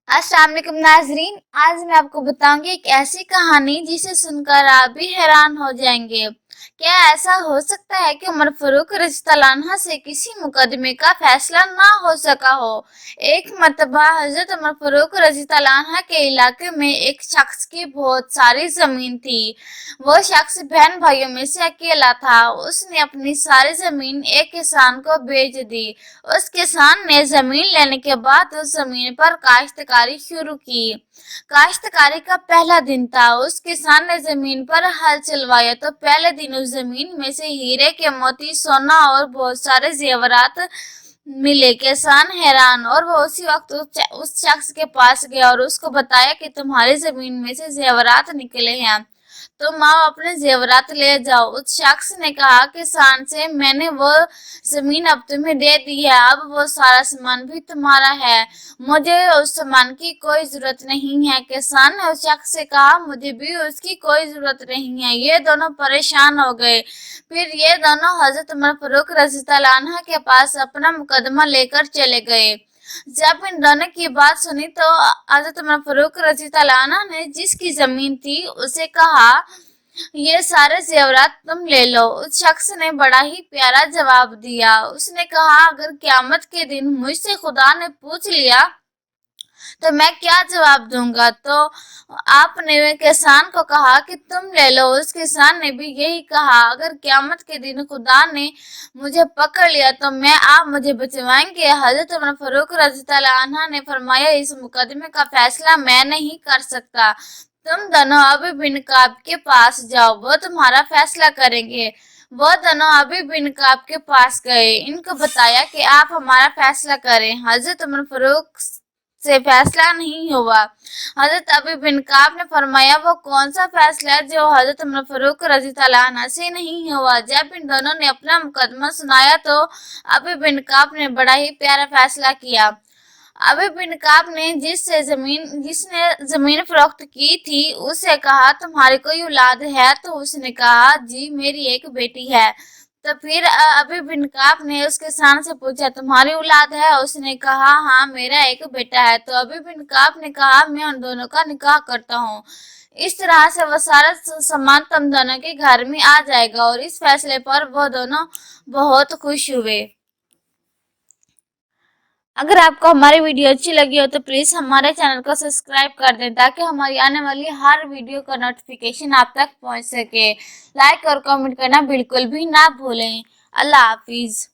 अस्सलाम वालेकुम नाजरीन, आज मैं आपको बताऊंगी एक ऐसी कहानी जिसे सुनकर आप भी हैरान हो जाएंगे। क्या ऐसा हो सकता है कि उमर फारूक रज़ियल्लाहु अन्हु से किसी मुकदमे का फैसला ना हो सका हो। एक मर्तबा हजरत उमर फारूक रज़ियल्लाहु अन्हु के इलाके में एक शख्स की बहुत सारी जमीन थी। वो शख्स बहन भाइयों में से अकेला था। उसने अपनी सारी जमीन एक किसान को बेच दी। उस किसान ने जमीन लेने के बाद उस जमीन पर काश्तकारी शुरू की। काश्तकारी का पहला दिन था। उस किसान ने जमीन पर हल चलवाया तो पहले दिन उस जमीन में से हीरे के मोती, सोना और बहुत सारे जेवरात मिले। किसान हैरान और वो उसी वक्त उस शख्स के पास गया और उसको बताया कि तुम्हारी जमीन में से जेवरात निकले हैं, तुम आओ अपने जेवरात ले जाओ। उस शख्स ने कहा किसान से, मैंने वो जमीन अब तुम्हें दे दी है, अब वो सारा सामान भी तुम्हारा है, मुझे उस सामान की कोई जरूरत नहीं है। किसान ने उस शख्स से कहा, मुझे भी उसकी कोई जरूरत नहीं है। ये दोनों परेशान हो गए। फिर ये दोनों हजरत उमर फारूक रज़ियल्लाहु अन्हु के पास अपना मुकदमा लेकर चले गए। जब इन दोनों की बात सुनी तो हजरत उमर फारूक रज़ियल्लाहु अन्हु ने जिसकी जमीन थी उसे कहा, ये सारे जेवरात तुम ले लो। उस शख्स ने बड़ा ही प्यारा जवाब दिया। उसने कहा, अगर क़यामत के दिन मुझसे खुदा ने पूछ लिया तो मैं क्या जवाब दूंगा। तो आपने किसान को कहा कि तुम ले लो। उस किसान ने भी यही कहा, अगर क़यामत के दिन खुदा ने मुझे पकड़ लिया तो आप मुझे बचवाएंगे। हजरत उमर फारूक रज़ियल्लाहु अन्हु ने फरमाया, इस मुकदमे का फैसला मैं नहीं कर सकता, तुम दोनों अभी बिन काब के पास जाओ, वो तुम्हारा फैसला करेंगे। वो दोनों अभी बिन काब के पास गए। इनको बताया कि आप हमारा फैसला करें। हजरत उमर फारूक से फैसला नहीं हुआ। हजरत अबी बिन काब ने फरमाया, वो कौन सा फैसला है जो हजरत उमर फारूक रज़ियल्लाहु अन्हु से नहीं हुआ। जब इन दोनों ने अपना मुकदमा सुनाया तो अबी बिन काब ने बड़ा ही प्यारा फैसला किया। अबी बिन काब ने जिसने जमीन फरोख्त की थी उससे कहा, तुम्हारी कोई औलाद है? तो उसने कहा, जी मेरी एक बेटी है। तो फिर अबी बिन काब ने उस किसान से पूछा, तुम्हारी औलाद है? उसने कहा, हाँ मेरा एक बेटा है। तो अबी बिन काब ने कहा, मैं उन दोनों का निकाह करता हूँ। इस तरह से वो सारा सामान तुम दोनों के घर में आ जाएगा। और इस फैसले पर वो दोनों बहुत खुश हुए। अगर आपको हमारी वीडियो अच्छी लगी हो तो प्लीज़ हमारे चैनल को सब्सक्राइब कर दें ताकि हमारी आने वाली हर वीडियो का नोटिफिकेशन आप तक पहुंच सके। लाइक और कमेंट करना बिल्कुल भी ना भूलें। अल्लाह हाफिज़।